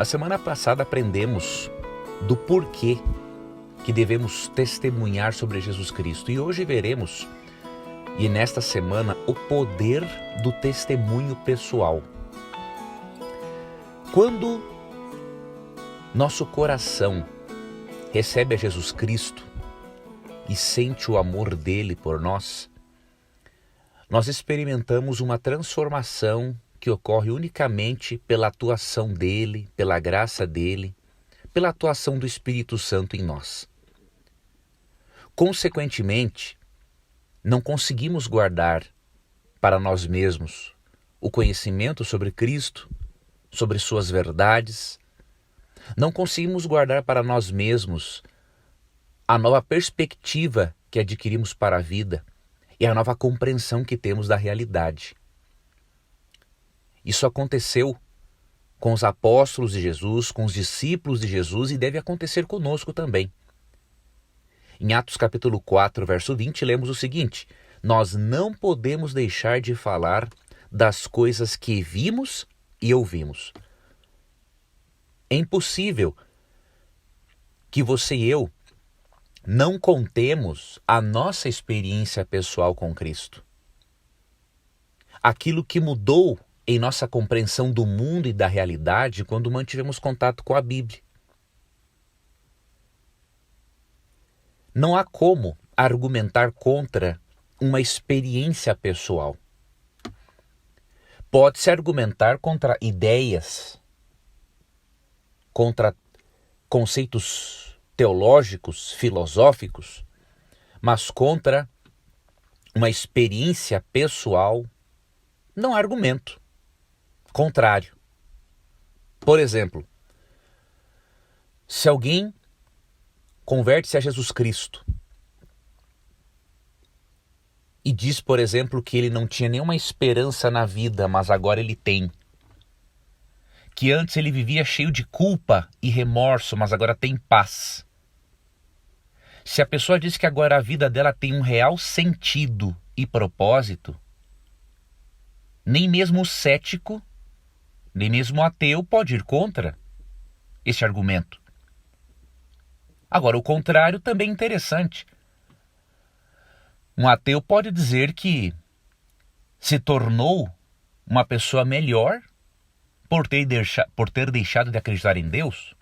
Na semana passada aprendemos do porquê que devemos testemunhar sobre Jesus Cristo. E hoje veremos, e nesta semana, o poder do testemunho pessoal. Quando nosso coração recebe a Jesus Cristo e sente o amor dele por nós, nós experimentamos uma transformação que ocorre unicamente pela atuação dele, pela graça dele, pela atuação do Espírito Santo em nós. Consequentemente, não conseguimos guardar para nós mesmos o conhecimento sobre Cristo, sobre suas verdades. Não conseguimos guardar para nós mesmos a nova perspectiva que adquirimos para a vida e a nova compreensão que temos da realidade. Isso aconteceu com os apóstolos de Jesus, com os discípulos de Jesus e deve acontecer conosco também. Em Atos capítulo 4, verso 20, lemos o seguinte: nós não podemos deixar de falar das coisas que vimos e ouvimos. É impossível que você e eu não contemos a nossa experiência pessoal com Cristo. Aquilo que mudou em nossa compreensão do mundo e da realidade quando mantivemos contato com a Bíblia. Não há como argumentar contra uma experiência pessoal. Pode-se argumentar contra ideias, contra conceitos teológicos, filosóficos, mas contra uma experiência pessoal não há argumento contrário. Por exemplo, se alguém converte-se a Jesus Cristo e diz, por exemplo, que ele não tinha nenhuma esperança na vida, mas agora ele tem. Que antes ele vivia cheio de culpa e remorso, mas agora tem paz. Se a pessoa diz que agora a vida dela tem um real sentido e propósito, nem mesmo o cético, nem mesmo o ateu pode ir contra esse argumento. Agora, o contrário também é interessante. Um ateu pode dizer que se tornou uma pessoa melhor por ter deixado de acreditar em Deus.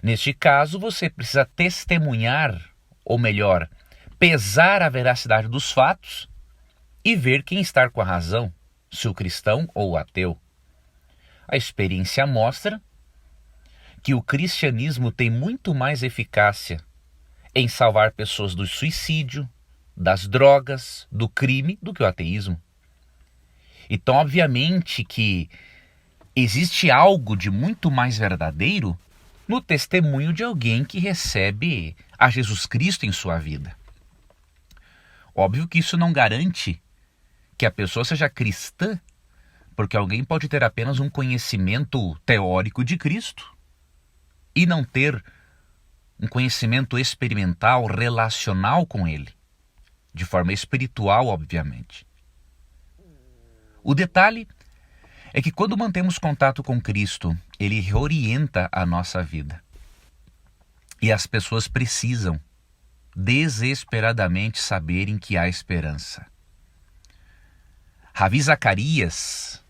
Neste caso, você precisa testemunhar, ou melhor, pesar a veracidade dos fatos e ver quem está com a razão, se o cristão ou o ateu. A experiência mostra que o cristianismo tem muito mais eficácia em salvar pessoas do suicídio, das drogas, do crime, do que o ateísmo. Então, obviamente que existe algo de muito mais verdadeiro no testemunho de alguém que recebe a Jesus Cristo em sua vida. Óbvio que isso não garante que a pessoa seja cristã, porque alguém pode ter apenas um conhecimento teórico de Cristo e não ter um conhecimento experimental, relacional com Ele, de forma espiritual, obviamente. O detalhe é que quando mantemos contato com Cristo, Ele reorienta a nossa vida. E as pessoas precisam desesperadamente saberem que há esperança. Ravi Zacarias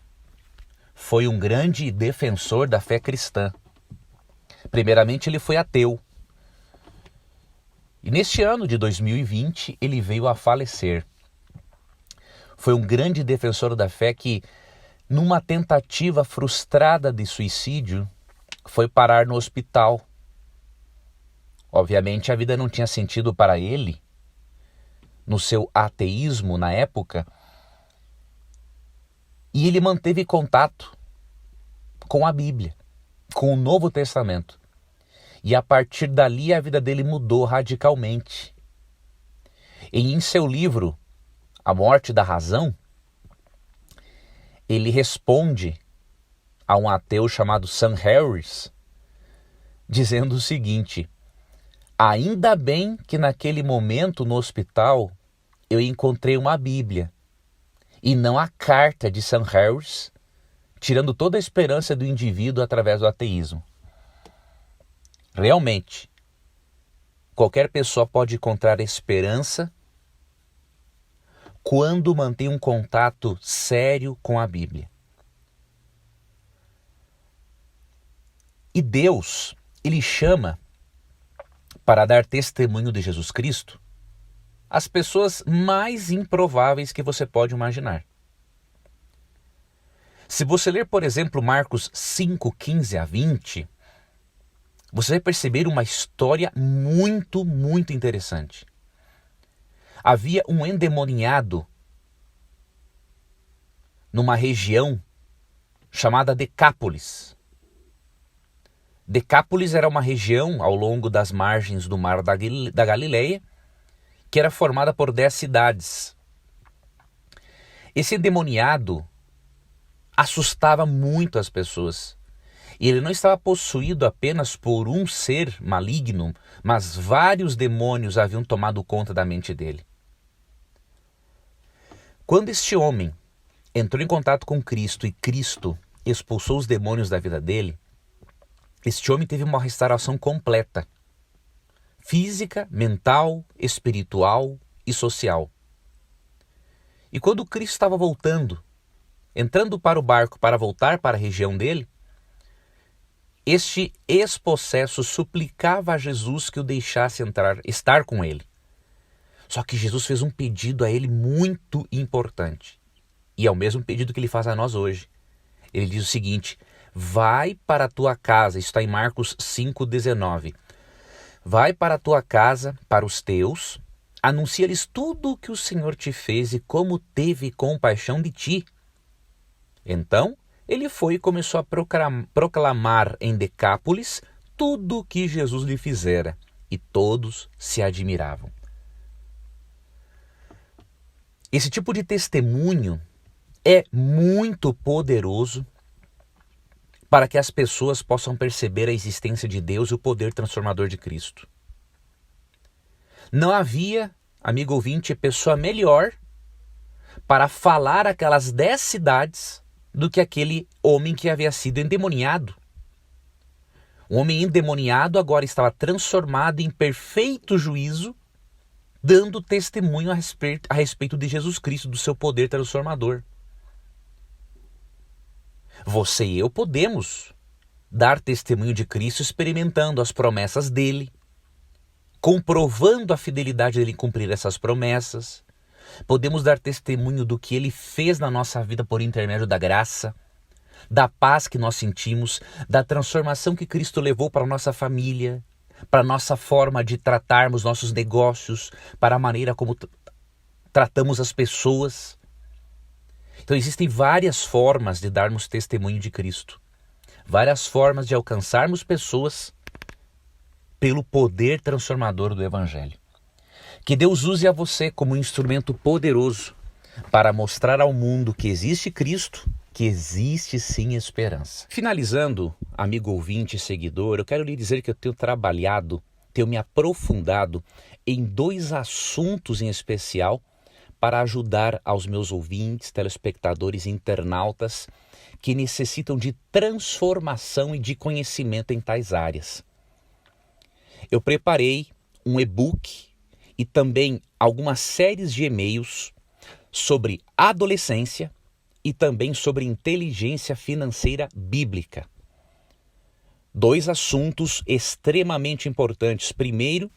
foi um grande defensor da fé cristã. Primeiramente, ele foi ateu. E neste ano de 2020, ele veio a falecer. Foi um grande defensor da fé que, numa tentativa frustrada de suicídio, foi parar no hospital. Obviamente, a vida não tinha sentido para ele, no seu ateísmo na época, e ele manteve contato com a Bíblia, com o Novo Testamento. E a partir dali a vida dele mudou radicalmente. E em seu livro, A Morte da Razão, ele responde a um ateu chamado Sam Harris, dizendo o seguinte: ainda bem que naquele momento no hospital eu encontrei uma Bíblia e não a carta de Sam Harris tirando toda a esperança do indivíduo através do ateísmo. Realmente, qualquer pessoa pode encontrar esperança quando mantém um contato sério com a Bíblia. E Deus, Ele chama para dar testemunho de Jesus Cristo as pessoas mais improváveis que você pode imaginar. Se você ler, por exemplo, Marcos 5, 15 a 20, você vai perceber uma história muito, muito interessante. Havia um endemoniado numa região chamada Decápolis. Decápolis era uma região ao longo das margens do mar da Galileia, que era formada por 10 cidades. Esse endemoniado assustava muito as pessoas. E ele não estava possuído apenas por um ser maligno, mas vários demônios haviam tomado conta da mente dele. Quando este homem entrou em contato com Cristo e Cristo expulsou os demônios da vida dele, este homem teve uma restauração completa, física, mental, espiritual e social. E quando Cristo estava voltando, entrando para o barco para voltar para a região dele, este ex-possesso suplicava a Jesus que o deixasse estar com ele. Só que Jesus fez um pedido a ele muito importante. E é o mesmo pedido que ele faz a nós hoje. Ele diz o seguinte: vai para a tua casa, isso está em Marcos 5,19. Vai para a tua casa, para os teus, anuncia-lhes tudo o que o Senhor te fez e como teve compaixão de ti. Então, ele foi e começou a proclamar em Decápolis tudo o que Jesus lhe fizera, e todos se admiravam. Esse tipo de testemunho é muito poderoso para que as pessoas possam perceber a existência de Deus e o poder transformador de Cristo. Não havia, amigo ouvinte, pessoa melhor para falar aquelas 10 cidades do que aquele homem que havia sido endemoniado. O homem endemoniado agora estava transformado em perfeito juízo, dando testemunho a respeito de Jesus Cristo, do seu poder transformador. Você e eu podemos dar testemunho de Cristo experimentando as promessas dele, comprovando a fidelidade dele em cumprir essas promessas. Podemos dar testemunho do que ele fez na nossa vida por intermédio da graça, da paz que nós sentimos, da transformação que Cristo levou para a nossa família, para a nossa forma de tratarmos nossos negócios, para a maneira como tratamos as pessoas. Então existem várias formas de darmos testemunho de Cristo, várias formas de alcançarmos pessoas pelo poder transformador do Evangelho. Que Deus use a você como um instrumento poderoso para mostrar ao mundo que existe Cristo, que existe sim esperança. Finalizando, amigo ouvinte e seguidor, eu quero lhe dizer que eu tenho me aprofundado em 2 assuntos em especial para ajudar aos meus ouvintes, telespectadores e internautas que necessitam de transformação e de conhecimento em tais áreas. Eu preparei um e-book e também algumas séries de e-mails sobre adolescência e também sobre inteligência financeira bíblica. 2 assuntos extremamente importantes. Primeiro,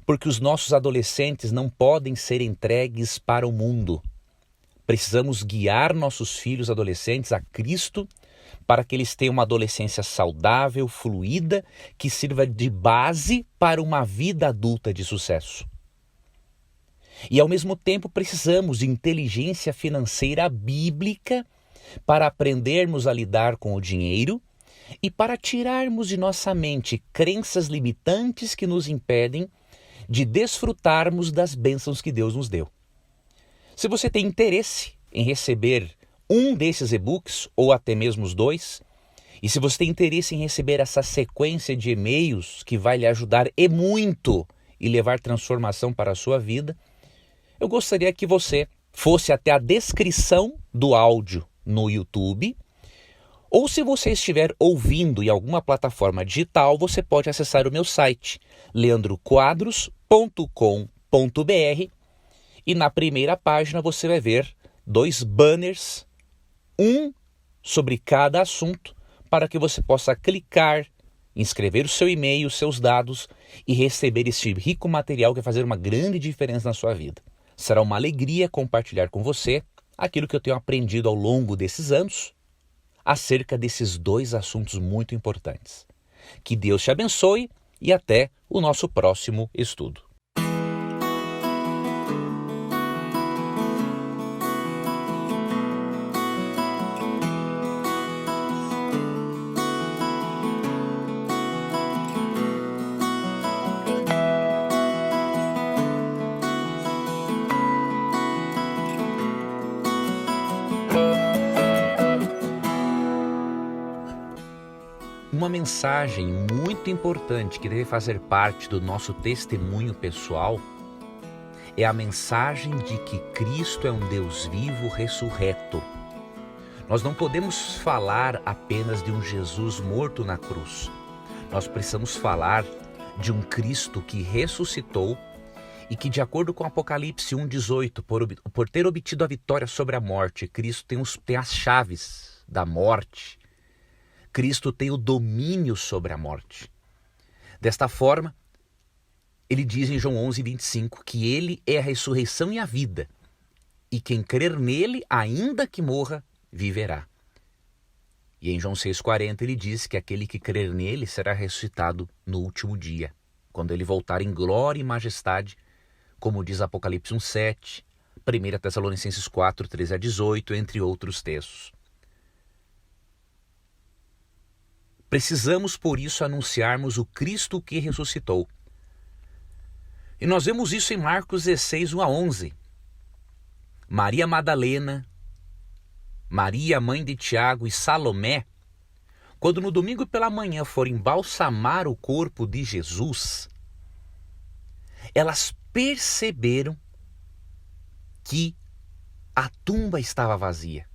porque os nossos adolescentes não podem ser entregues para o mundo. Precisamos guiar nossos filhos adolescentes a Cristo para que eles tenham uma adolescência saudável, fluida, que sirva de base para uma vida adulta de sucesso. E ao mesmo tempo precisamos de inteligência financeira bíblica para aprendermos a lidar com o dinheiro e para tirarmos de nossa mente crenças limitantes que nos impedem de desfrutarmos das bênçãos que Deus nos deu. Se você tem interesse em receber um desses e-books, ou até mesmo os 2, e se você tem interesse em receber essa sequência de e-mails que vai lhe ajudar e muito e levar transformação para a sua vida, eu gostaria que você fosse até a descrição do áudio no YouTube, Ou se você estiver ouvindo em alguma plataforma digital, você pode acessar o meu site, leandroquadros.com.br, e na primeira página você vai ver 2 banners, um sobre cada assunto, para que você possa clicar, inscrever o seu e-mail, os seus dados e receber este rico material que vai fazer uma grande diferença na sua vida. Será uma alegria compartilhar com você aquilo que eu tenho aprendido ao longo desses anos acerca desses 2 assuntos muito importantes. Que Deus te abençoe e até o nosso próximo estudo. Uma mensagem muito importante que deve fazer parte do nosso testemunho pessoal é a mensagem de que Cristo é um Deus vivo ressurreto. Nós não podemos falar apenas de um Jesus morto na cruz. Nós precisamos falar de um Cristo que ressuscitou e que, de acordo com Apocalipse 1,18, por ter obtido a vitória sobre a morte, Cristo tem as chaves da morte. Cristo tem o domínio sobre a morte. Desta forma, ele diz em João 11:25 que ele é a ressurreição e a vida, e quem crer nele, ainda que morra, viverá. E em João 6,40 ele diz que aquele que crer nele será ressuscitado no último dia, quando ele voltar em glória e majestade, como diz Apocalipse 1,7, 1 Tessalonicenses 4:13-18, entre outros textos. Precisamos, por isso, anunciarmos o Cristo que ressuscitou. E nós vemos isso em Marcos 16:1-11. Maria Madalena, Maria, mãe de Tiago, e Salomé, quando no domingo pela manhã foram embalsamar o corpo de Jesus, elas perceberam que a tumba estava vazia.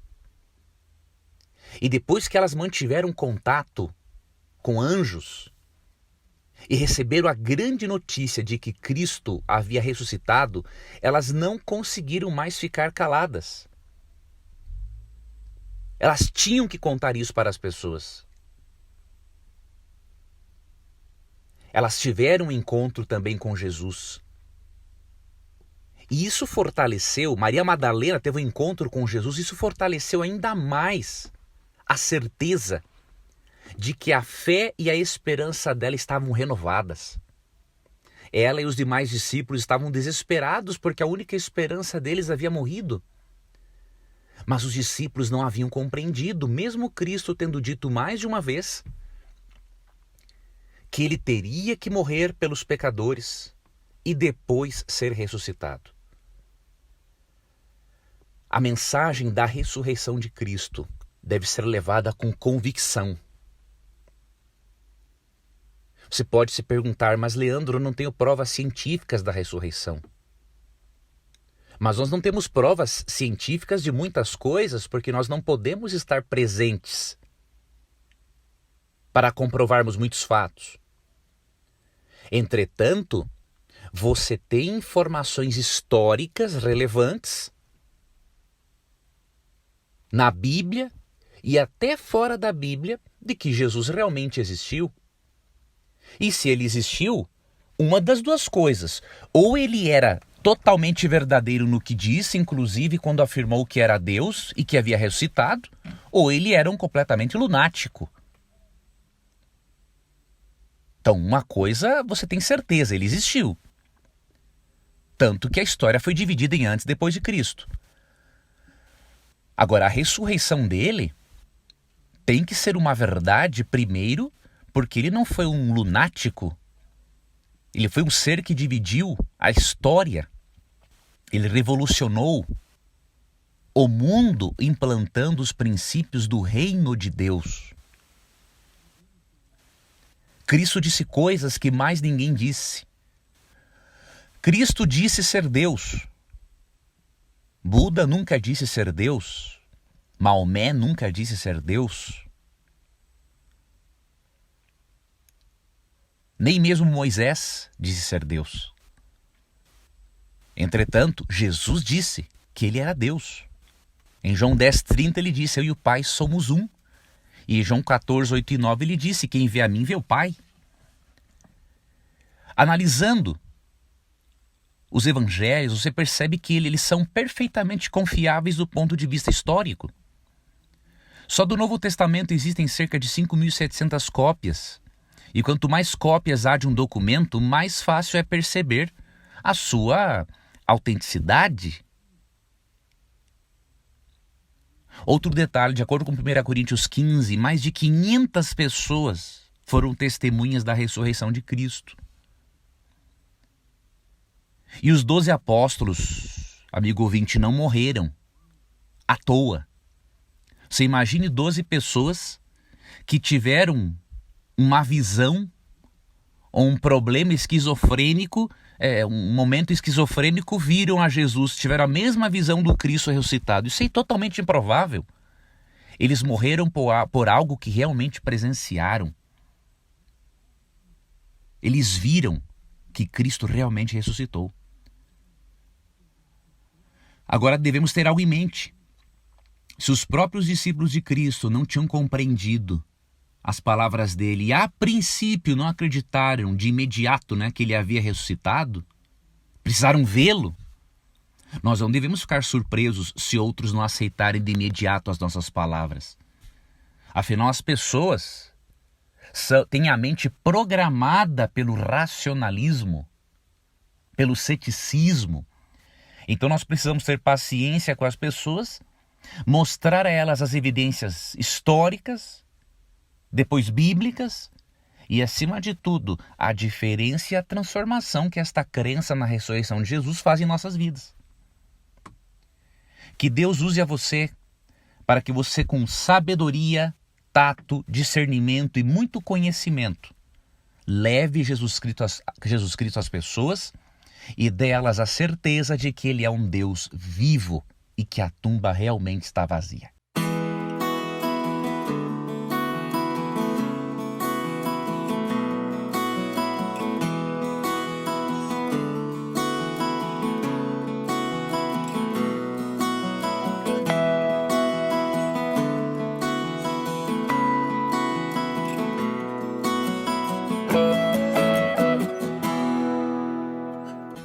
E depois que elas mantiveram contato com anjos e receberam a grande notícia de que Cristo havia ressuscitado, elas não conseguiram mais ficar caladas. Elas tinham que contar isso para as pessoas. Elas tiveram um encontro também com Jesus. E isso fortaleceu, Maria Madalena teve um encontro com Jesus, isso fortaleceu ainda mais a certeza de que a fé e a esperança dela estavam renovadas. Ela e os demais discípulos estavam desesperados porque a única esperança deles havia morrido. Mas os discípulos não haviam compreendido, mesmo Cristo tendo dito mais de uma vez que ele teria que morrer pelos pecadores e depois ser ressuscitado. A mensagem da ressurreição de Cristo deve ser levada com convicção. Você pode se perguntar, mas Leandro, eu não tenho provas científicas da ressurreição. Mas nós não temos provas científicas de muitas coisas porque nós não podemos estar presentes para comprovarmos muitos fatos. Entretanto, você tem informações históricas relevantes na Bíblia e até fora da Bíblia de que Jesus realmente existiu. E se ele existiu, uma das duas coisas: ou ele era totalmente verdadeiro no que disse, inclusive quando afirmou que era Deus e que havia ressuscitado, ou ele era um completamente lunático. Então, uma coisa você tem certeza, ele existiu. Tanto que a história foi dividida em antes e depois de Cristo. Agora, a ressurreição dele tem que ser uma verdade, primeiro, porque ele não foi um lunático. Ele foi um ser que dividiu a história. Ele revolucionou o mundo implantando os princípios do reino de Deus. Cristo disse coisas que mais ninguém disse. Cristo disse ser Deus. Buda nunca disse ser Deus. Maomé nunca disse ser Deus. Nem mesmo Moisés disse ser Deus. Entretanto, Jesus disse que ele era Deus. Em João 10,30 ele disse: eu e o Pai somos um. E em João 14:8 e 9 ele disse: quem vê a mim vê o Pai. Analisando os evangelhos, você percebe que eles são perfeitamente confiáveis do ponto de vista histórico. Só do Novo Testamento existem cerca de 5.700 cópias. E quanto mais cópias há de um documento, mais fácil é perceber a sua autenticidade. Outro detalhe, de acordo com 1 Coríntios 15, mais de 500 pessoas foram testemunhas da ressurreição de Cristo. E os 12 apóstolos, amigo ouvinte, não morreram à toa. Você imagine 12 pessoas que tiveram uma visão ou um problema esquizofrênico, um momento esquizofrênico, viram a Jesus, tiveram a mesma visão do Cristo ressuscitado. Isso é totalmente improvável. Eles morreram por algo que realmente presenciaram. Eles viram que Cristo realmente ressuscitou. Agora devemos ter algo em mente. Se os próprios discípulos de Cristo não tinham compreendido as palavras dele e a princípio não acreditaram de imediato, que ele havia ressuscitado, precisaram vê-lo, nós não devemos ficar surpresos se outros não aceitarem de imediato as nossas palavras. Afinal, as pessoas têm a mente programada pelo racionalismo, pelo ceticismo. Então nós precisamos ter paciência com as pessoas, mostrar a elas as evidências históricas, depois bíblicas, e acima de tudo, a diferença e a transformação que esta crença na ressurreição de Jesus faz em nossas vidas. Que Deus use a você para que você, com sabedoria, tato, discernimento e muito conhecimento, leve Jesus Cristo às pessoas e dê a elas a certeza de que Ele é um Deus vivo e que a tumba realmente está vazia.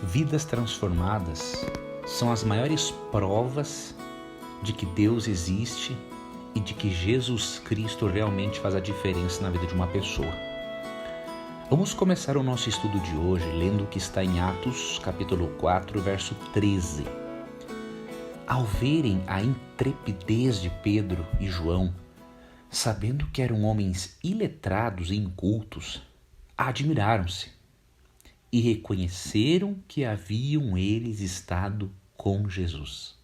Vidas transformadas são as maiores provas de que Deus existe e de que Jesus Cristo realmente faz a diferença na vida de uma pessoa. Vamos começar o nosso estudo de hoje lendo o que está em Atos, capítulo 4, verso 13. Ao verem a intrepidez de Pedro e João, sabendo que eram homens iletrados e incultos, admiraram-se e reconheceram que haviam eles estado com Jesus.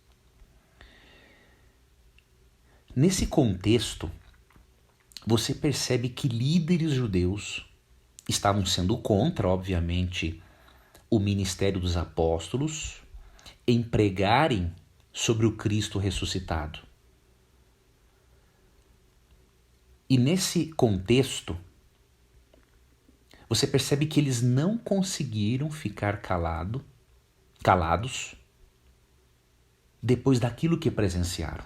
Nesse contexto, você percebe que líderes judeus estavam sendo contra, obviamente, o ministério dos apóstolos em pregarem sobre o Cristo ressuscitado. E nesse contexto, você percebe que eles não conseguiram ficar calados depois daquilo que presenciaram,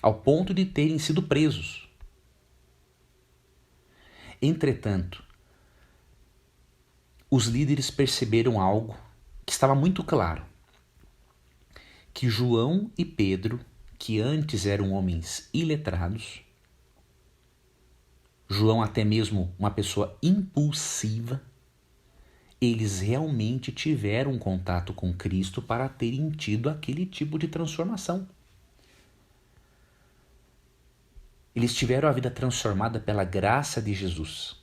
ao ponto de terem sido presos. Entretanto, os líderes perceberam algo que estava muito claro, que João e Pedro, que antes eram homens iletrados, João até mesmo uma pessoa impulsiva, eles realmente tiveram contato com Cristo para terem tido aquele tipo de transformação. Eles tiveram a vida transformada pela graça de Jesus.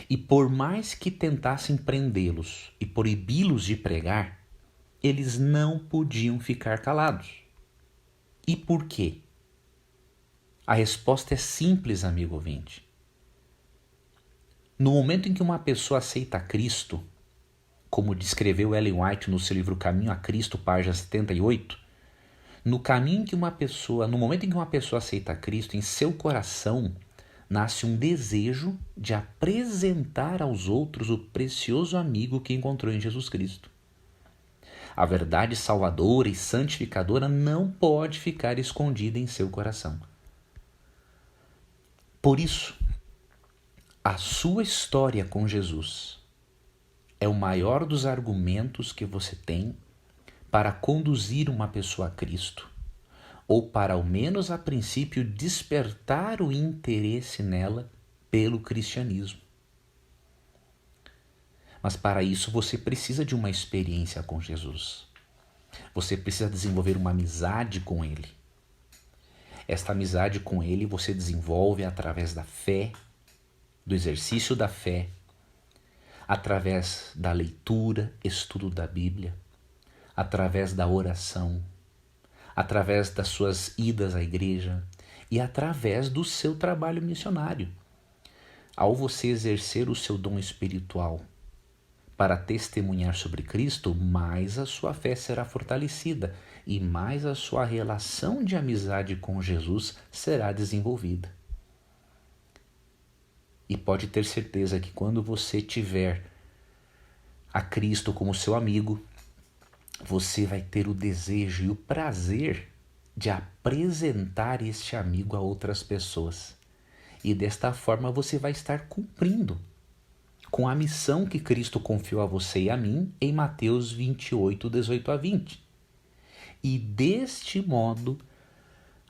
E por mais que tentassem prendê-los e proibi-los de pregar, eles não podiam ficar calados. E por quê? A resposta é simples, amigo ouvinte. No momento em que uma pessoa aceita Cristo, como descreveu Ellen White no seu livro Caminho a Cristo, página 78, no momento em que uma pessoa aceita Cristo, em seu coração nasce um desejo de apresentar aos outros o precioso amigo que encontrou em Jesus Cristo. A verdade salvadora e santificadora não pode ficar escondida em seu coração. Por isso, a sua história com Jesus é o maior dos argumentos que você tem para conduzir uma pessoa a Cristo, ou para, ao menos a princípio, despertar o interesse nela pelo cristianismo. Mas para isso você precisa de uma experiência com Jesus. Você precisa desenvolver uma amizade com Ele. Esta amizade com Ele você desenvolve através da fé, do exercício da fé, através da leitura, estudo da Bíblia, através da oração, através das suas idas à igreja e através do seu trabalho missionário. Ao você exercer o seu dom espiritual para testemunhar sobre Cristo, mais a sua fé será fortalecida e mais a sua relação de amizade com Jesus será desenvolvida. E pode ter certeza que quando você tiver a Cristo como seu amigo, você vai ter o desejo e o prazer de apresentar este amigo a outras pessoas. E desta forma você vai estar cumprindo com a missão que Cristo confiou a você e a mim em Mateus 28, 18 a 20. E deste modo,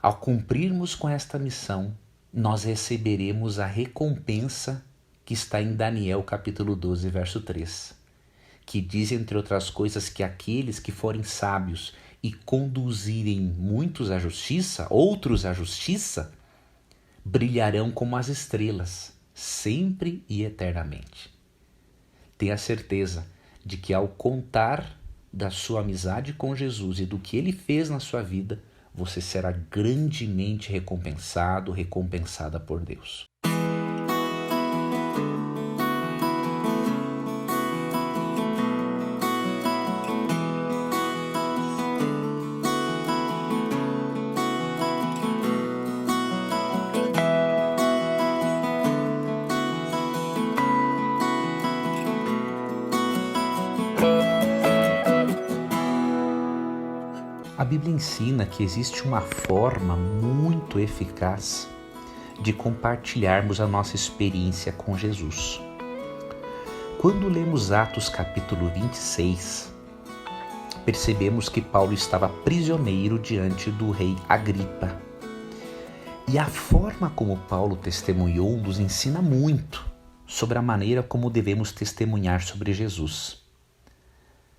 ao cumprirmos com esta missão, nós receberemos a recompensa que está em Daniel capítulo 12, verso 3, que diz, entre outras coisas, que aqueles que forem sábios e conduzirem muitos à justiça, outros à justiça, brilharão como as estrelas, sempre e eternamente. Tenha certeza de que ao contar da sua amizade com Jesus e do que Ele fez na sua vida, você será grandemente recompensado, recompensada por Deus. A Bíblia ensina que existe uma forma muito eficaz de compartilharmos a nossa experiência com Jesus. Quando lemos Atos capítulo 26, percebemos que Paulo estava prisioneiro diante do rei Agripa. E a forma como Paulo testemunhou nos ensina muito sobre a maneira como devemos testemunhar sobre Jesus.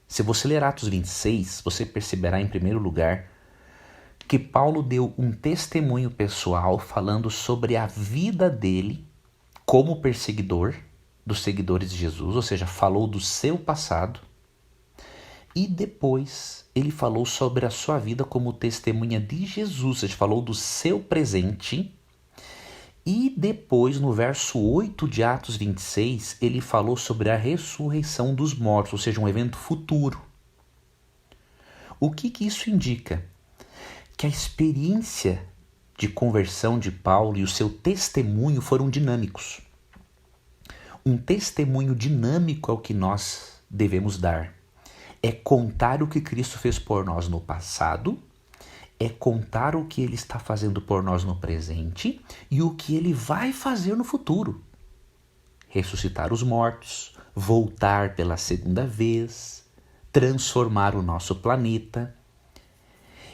Se você ler Atos 26, você perceberá em primeiro lugar que Paulo deu um testemunho pessoal falando sobre a vida dele como perseguidor dos seguidores de Jesus, ou seja, falou do seu passado. E depois ele falou sobre a sua vida como testemunha de Jesus, ou seja, falou do seu presente. E depois, no verso 8 de Atos 26, ele falou sobre a ressurreição dos mortos, ou seja, um evento futuro. O que isso indica? Que a experiência de conversão de Paulo e o seu testemunho foram dinâmicos. Um testemunho dinâmico é o que nós devemos dar. É contar o que Cristo fez por nós no passado, é contar o que Ele está fazendo por nós no presente e o que Ele vai fazer no futuro. Ressuscitar os mortos, voltar pela segunda vez, transformar o nosso planeta.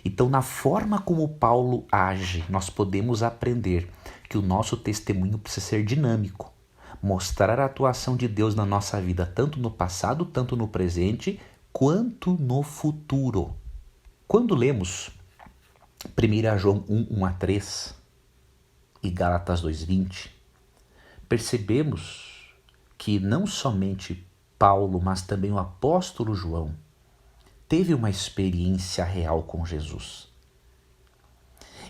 Então, na forma como Paulo age, nós podemos aprender que o nosso testemunho precisa ser dinâmico, mostrar a atuação de Deus na nossa vida, tanto no passado, tanto no presente, quanto no futuro. Quando lemos 1 João 1, 1 a 3 e Gálatas 2:20, percebemos que não somente Paulo, mas também o apóstolo João teve uma experiência real com Jesus.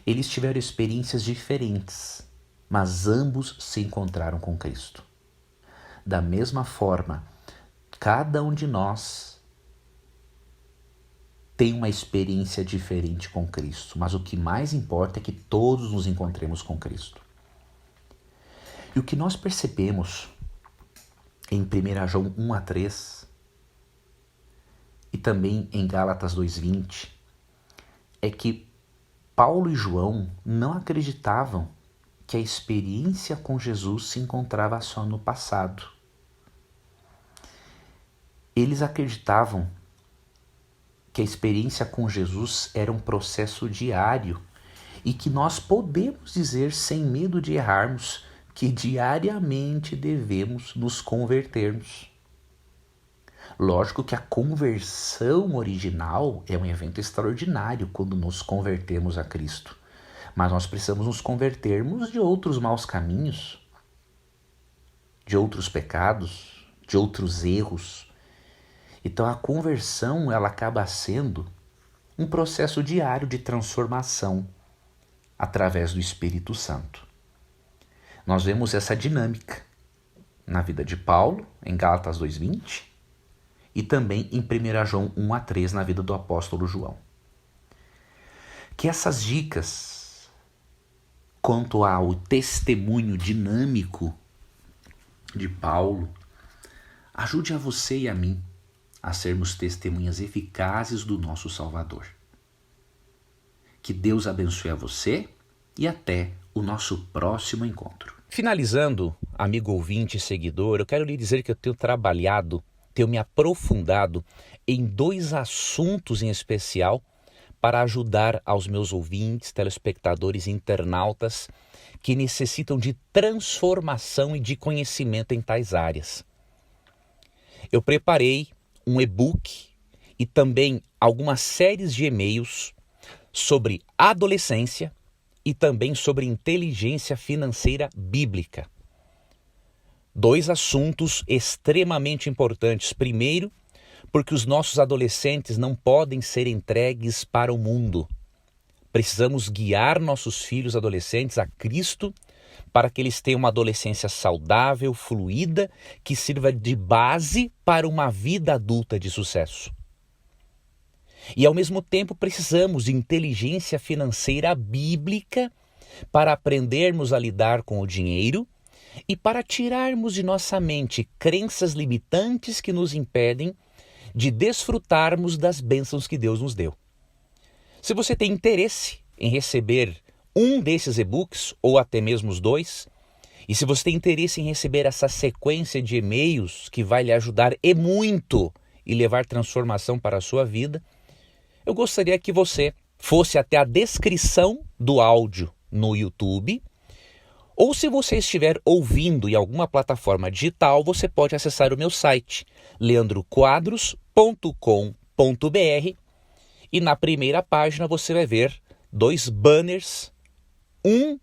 Eles tiveram experiências diferentes, mas ambos se encontraram com Cristo. Da mesma forma, cada um de nós tem uma experiência diferente com Cristo, mas o que mais importa é que todos nos encontremos com Cristo. E o que nós percebemos em 1 João 1 a 3 e também em Gálatas 2:20 é que Paulo e João não acreditavam que a experiência com Jesus se encontrava só no passado. Eles acreditavam que a experiência com Jesus era um processo diário e que nós podemos dizer sem medo de errarmos que diariamente devemos nos convertermos. Lógico que a conversão original é um evento extraordinário quando nos convertemos a Cristo. Mas nós precisamos nos convertermos de outros maus caminhos, de outros pecados, de outros erros. Então a conversão ela acaba sendo um processo diário de transformação através do Espírito Santo. Nós vemos essa dinâmica na vida de Paulo, em Gálatas 2:20, e também em 1 João 1 a 3, na vida do apóstolo João. Que essas dicas quanto ao testemunho dinâmico de Paulo ajude a você e a mim a sermos testemunhas eficazes do nosso Salvador. Que Deus abençoe a você e até o nosso próximo encontro. Finalizando, amigo ouvinte e seguidor, eu quero lhe dizer que eu tenho me aprofundado em 2 assuntos em especial para ajudar aos meus ouvintes, telespectadores e internautas que necessitam de transformação e de conhecimento em tais áreas. Eu preparei um e-book e também algumas séries de e-mails sobre adolescência e também sobre inteligência financeira bíblica. 2 assuntos extremamente importantes. Primeiro, porque os nossos adolescentes não podem ser entregues para o mundo. Precisamos guiar nossos filhos adolescentes a Cristo para que eles tenham uma adolescência saudável, fluida, que sirva de base para uma vida adulta de sucesso. E ao mesmo tempo precisamos de inteligência financeira bíblica para aprendermos a lidar com o dinheiro e para tirarmos de nossa mente crenças limitantes que nos impedem de desfrutarmos das bênçãos que Deus nos deu. Se você tem interesse em receber um desses e-books ou até mesmo os 2, e se você tem interesse em receber essa sequência de e-mails que vai lhe ajudar e muito e levar transformação para a sua vida, eu gostaria que você fosse até a descrição do áudio no YouTube, ou se você estiver ouvindo em alguma plataforma digital, você pode acessar o meu site, leandroquadros.com.br, e na primeira página você vai ver 2 banners, um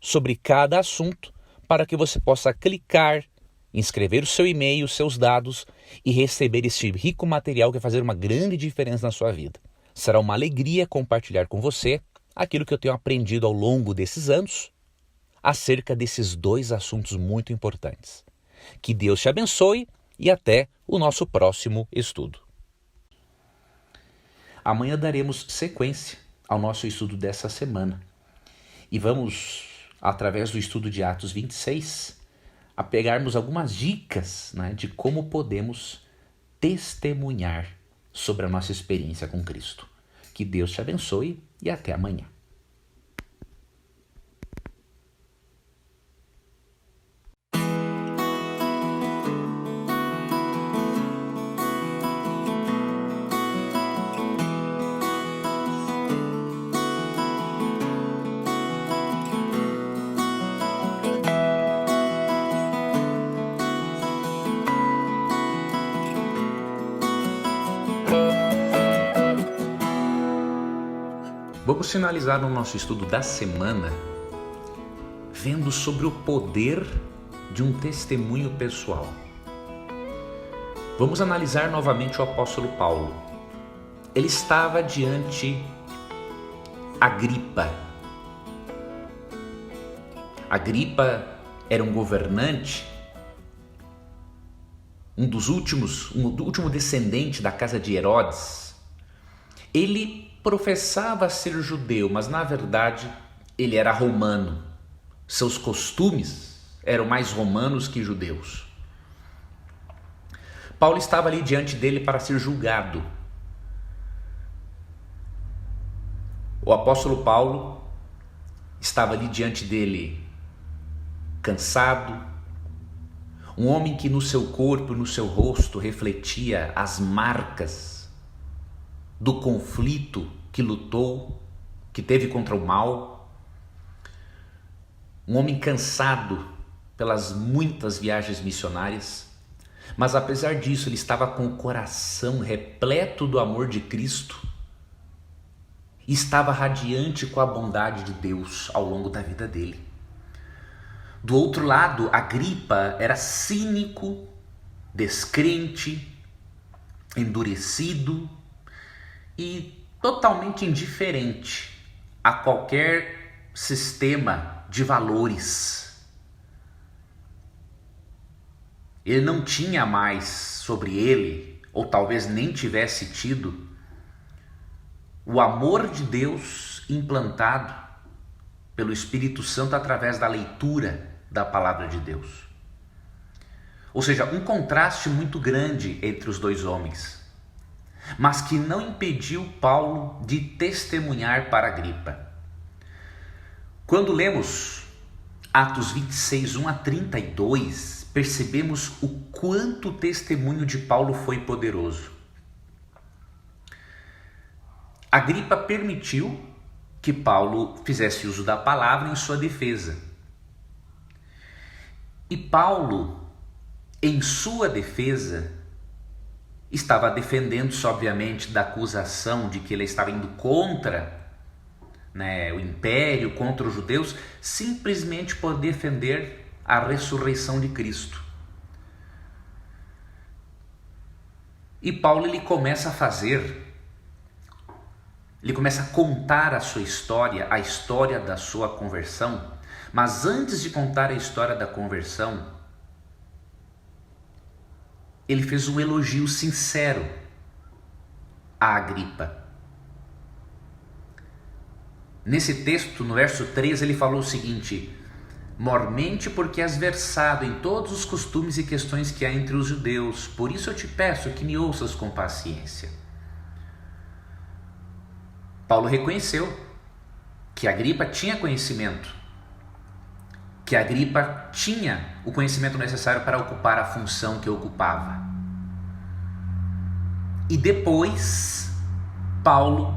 sobre cada assunto, para que você possa clicar, inscrever o seu e-mail, os seus dados e receber esse rico material que vai fazer uma grande diferença na sua vida. Será uma alegria compartilhar com você aquilo que eu tenho aprendido ao longo desses anos acerca desses 2 assuntos muito importantes. Que Deus te abençoe e até o nosso próximo estudo. Amanhã daremos sequência ao nosso estudo dessa semana e vamos, através do estudo de Atos 26, a pegarmos algumas dicas, de como podemos testemunhar sobre a nossa experiência com Cristo. Que Deus te abençoe e até amanhã. Vamos finalizar o nosso estudo da semana vendo sobre o poder de um testemunho pessoal. Vamos analisar novamente o apóstolo Paulo. Ele estava diante Agripa. Agripa era um governante, um último descendente da casa de Herodes. Ele professava ser judeu, mas na verdade ele era romano. Seus costumes eram mais romanos que judeus. Paulo estava ali diante dele para ser julgado. O apóstolo Paulo estava ali diante dele cansado, um homem que no seu corpo, no seu rosto refletia as marcas do conflito que lutou, que teve contra o mal, um homem cansado pelas muitas viagens missionárias, mas apesar disso ele estava com o coração repleto do amor de Cristo e estava radiante com a bondade de Deus ao longo da vida dele. Do outro lado, Agripa era cínico, descrente, endurecido e totalmente indiferente a qualquer sistema de valores. Ele não tinha mais sobre ele, ou talvez nem tivesse tido, o amor de Deus implantado pelo Espírito Santo através da leitura da palavra de Deus. Ou seja, um contraste muito grande entre os dois homens, mas que não impediu Paulo de testemunhar para Agripa. Quando lemos Atos 26, 1 a 32, percebemos o quanto o testemunho de Paulo foi poderoso. Agripa permitiu que Paulo fizesse uso da palavra em sua defesa. E Paulo, em sua defesa, estava defendendo-se, obviamente, da acusação de que ele estava indo contra, o império, contra os judeus, simplesmente por defender a ressurreição de Cristo. E Paulo ele começa a contar a sua história, a história da sua conversão. Mas antes de contar a história da conversão, ele fez um elogio sincero a Agripa. Nesse texto, no verso 3, ele falou o seguinte: mormente porque és versado em todos os costumes e questões que há entre os judeus, por isso eu te peço que me ouças com paciência. Paulo reconheceu que Agripa tinha conhecimento, que Agripa tinha o conhecimento necessário para ocupar a função que ocupava. E depois, Paulo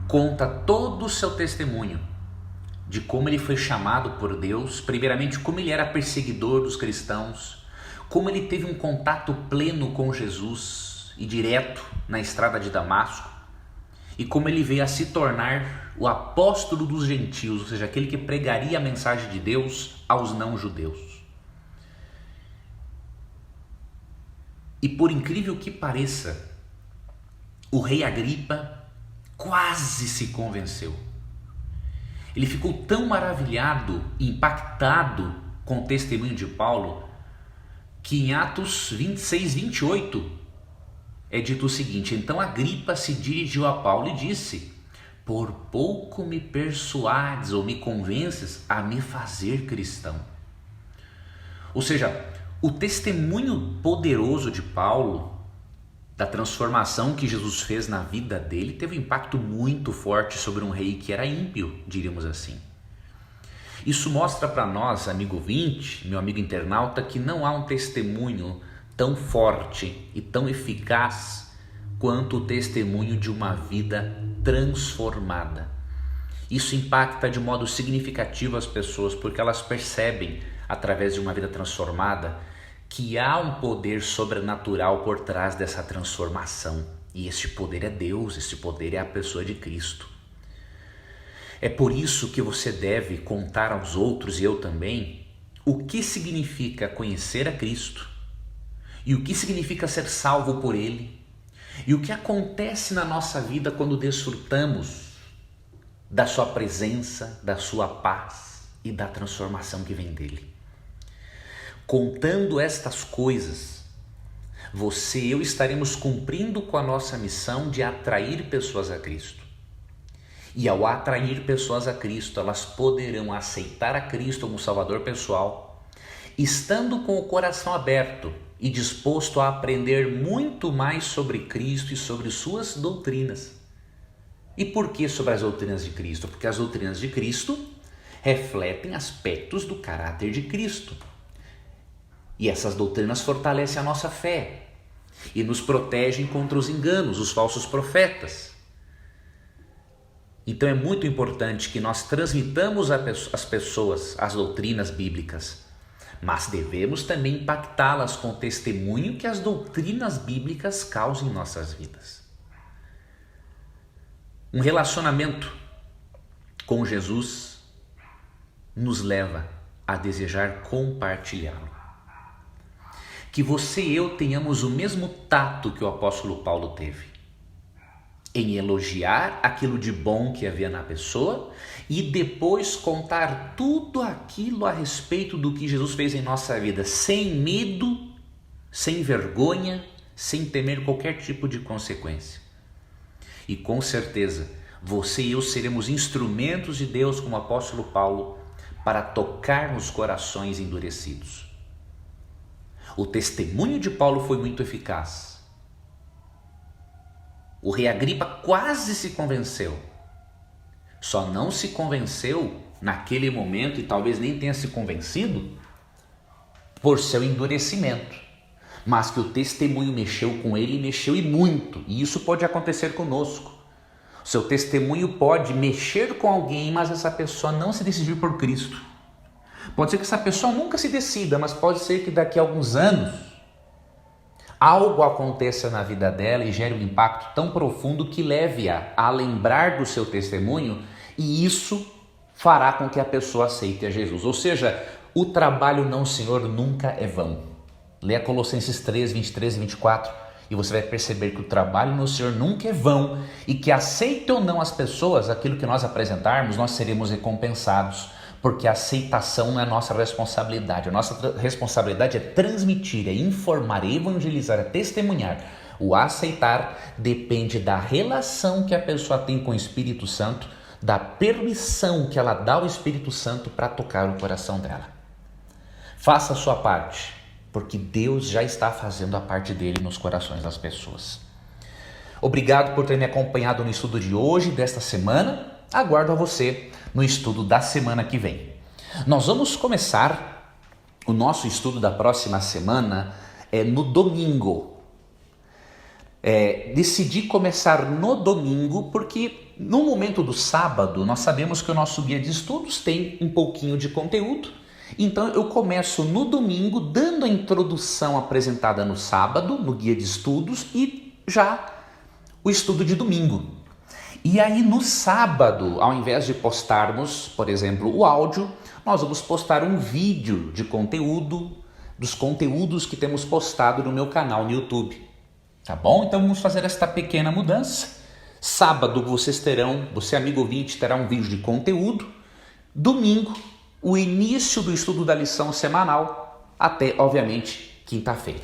conta todo o seu testemunho de como ele foi chamado por Deus, primeiramente como ele era perseguidor dos cristãos, como ele teve um contato pleno com Jesus e direto na estrada de Damasco, e como ele veio a se tornar o apóstolo dos gentios, ou seja, aquele que pregaria a mensagem de Deus aos não-judeus. E por incrível que pareça, o rei Agripa quase se convenceu. Ele ficou tão maravilhado e impactado com o testemunho de Paulo, que em Atos 26, 28, é dito o seguinte: então Agripa se dirigiu a Paulo e disse: por pouco me persuades ou me convences a me fazer cristão. Ou seja, o testemunho poderoso de Paulo, da transformação que Jesus fez na vida dele, teve um impacto muito forte sobre um rei que era ímpio, diríamos assim. Isso mostra para nós, amigo ouvinte, meu amigo internauta, que não há um testemunho tão forte e tão eficaz quanto o testemunho de uma vida transformada. Isso impacta de modo significativo as pessoas, porque elas percebem, através de uma vida transformada, que há um poder sobrenatural por trás dessa transformação. E esse poder é Deus, esse poder é a pessoa de Cristo. É por isso que você deve contar aos outros, e eu também, o que significa conhecer a Cristo, e o que significa ser salvo por Ele, e o que acontece na nossa vida quando desfrutamos da sua presença, da sua paz e da transformação que vem dele. Contando estas coisas, você e eu estaremos cumprindo com a nossa missão de atrair pessoas a Cristo. E ao atrair pessoas a Cristo, elas poderão aceitar a Cristo como Salvador pessoal, estando com o coração aberto e disposto a aprender muito mais sobre Cristo e sobre suas doutrinas. E por que sobre as doutrinas de Cristo? Porque as doutrinas de Cristo refletem aspectos do caráter de Cristo. E essas doutrinas fortalecem a nossa fé e nos protegem contra os enganos, os falsos profetas. Então é muito importante que nós transmitamos às pessoas as doutrinas bíblicas, mas devemos também impactá-las com o testemunho que as doutrinas bíblicas causam em nossas vidas. Um relacionamento com Jesus nos leva a desejar compartilhá-lo. Que você e eu tenhamos o mesmo tato que o apóstolo Paulo teve, em elogiar aquilo de bom que havia na pessoa e depois contar tudo aquilo a respeito do que Jesus fez em nossa vida, sem medo, sem vergonha, sem temer qualquer tipo de consequência. E com certeza, você e eu seremos instrumentos de Deus, como o apóstolo Paulo, para tocar nos corações endurecidos. O testemunho de Paulo foi muito eficaz. O rei Agripa quase se convenceu. Só não se convenceu naquele momento, e talvez nem tenha se convencido, por seu endurecimento. Mas que o testemunho mexeu com ele, mexeu e muito. E isso pode acontecer conosco. O seu testemunho pode mexer com alguém, mas essa pessoa não se decidir por Cristo. Pode ser que essa pessoa nunca se decida, mas pode ser que daqui a alguns anos algo aconteça na vida dela e gere um impacto tão profundo que leve-a a lembrar do seu testemunho, e isso fará com que a pessoa aceite a Jesus. Ou seja, o trabalho não, Senhor, nunca é vão. Leia Colossenses 3, 23 e 24 e você vai perceber que o trabalho no Senhor nunca é vão e que, aceite ou não as pessoas, aquilo que nós apresentarmos, nós seremos recompensados, porque a aceitação não é nossa responsabilidade. A nossa responsabilidade é transmitir, é informar, é evangelizar, é testemunhar. O aceitar depende da relação que a pessoa tem com o Espírito Santo, da permissão que ela dá ao Espírito Santo para tocar o coração dela. Faça a sua parte, porque Deus já está fazendo a parte dele nos corações das pessoas. Obrigado por ter me acompanhado no estudo de hoje, desta semana. Aguardo a você no estudo da semana que vem. Nós vamos começar o nosso estudo da próxima semana no domingo. Decidi começar no domingo porque no momento do sábado nós sabemos que o nosso guia de estudos tem um pouquinho de conteúdo. Então eu começo no domingo dando a introdução apresentada no sábado, no guia de estudos, e já o estudo de domingo. E aí no sábado, ao invés de postarmos, por exemplo, o áudio, nós vamos postar um vídeo de conteúdo, dos conteúdos que temos postado no meu canal no YouTube. Tá bom? Então vamos fazer esta pequena mudança. Sábado você amigo ouvinte, terá um vídeo de conteúdo. Domingo, o início do estudo da lição semanal, até, obviamente, quinta-feira.